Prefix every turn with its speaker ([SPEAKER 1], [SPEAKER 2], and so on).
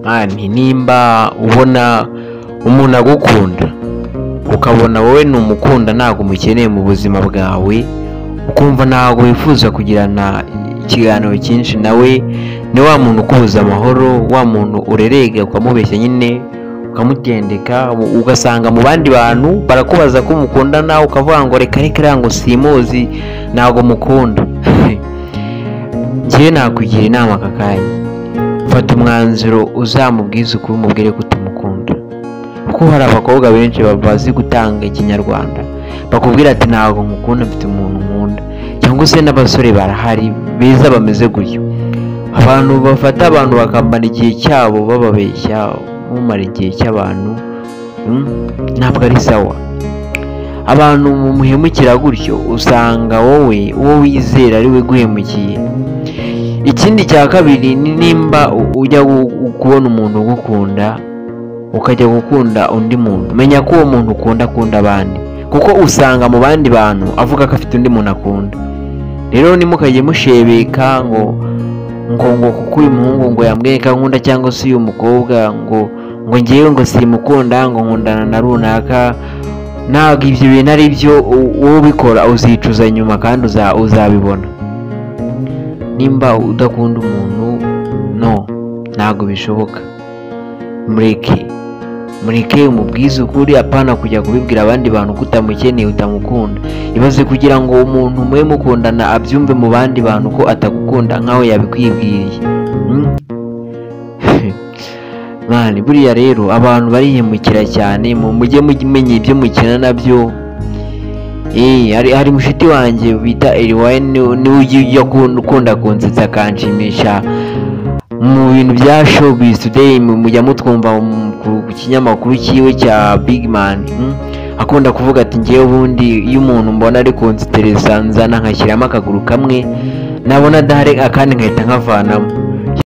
[SPEAKER 1] mani nimba ubona umuntu agukunda ukabona wowe numukunda ntago umukeneye mu buzima bwawe, ukumva ntago wifuza kugirana ikiganiro cyinshi nawe, ni wa muntu ukubuza amahoro, wa muntu urerega ukamubeshya nyine ukamutendeka, ugasanga mu bandi bantu barakubaza ko mukundana ukavuga ngo reka reka ngo simuzi ntago mukunda. Ngiye nakugira inama aka kanya, fata umwanzuro uzamubwiza ukuri umubwire ko utamukunda, kuko hari abakobwa benshi bazi gutanga ikinyarwanda bakubwira ati ntago mukunda mfite umuntu nkunda, cyangwa se n'abasore barahari beza bameze gutyo. Abantu bafata abantu bakamara igihe cyabo bababeshya, mumara igihe cy'abantu ntabwo ari sawa. Abantu muhemukira gutyo usanga wowe uwo wizera ari we guhemukiye. Ikindi cya kabiri ni nimba ujya kubona umuntu ugukunda ukajya gukunda undi muntu, menya ko uwo muntu ukunda akunda abandi, kuko usanga mu bandi bantu avuga ko afite undi muntu akunda. Rero nimukajye mushebeka ngo kuko uyu muhungu ngo yambwiye ko nkunda, cyangwa se uyu mukobwa ngo ngewe ngo simukunda ngo nkundana na runaka, ntabwo ibyo bintu ari byo. wowe ubikora uzicuza nyuma kandi uzabibona. Nimba udakunda umuntu ntabwo bishoboka, mureke umubwize ukuri, apana kujya kubibwira abandi bantu ko utamukeneye utamukunda. Ibaze kugira ngo umuntu mwe mukundana abyumve mu bandi bantu ko atagukunda nkaho yabikwibwiriye. Mani buriya rero abantu barihemukira cyane, mujye mumenya ibyo mukina nabyo. Hari mushiti wanjye bita Eliwane, niwe ujya ukunda kunsetsa akanshimisha mu bintu bya showbiz today, mujya mutwumva ku kinyamakuru cyiwe cya Big Man. Akunda kuvuga ati ngewe ubundi iyo umuntu mbona ari kunzitereza nzana nkashyiramo akaguru kamwe, nabona adahari akandi nkahita nkavanamo.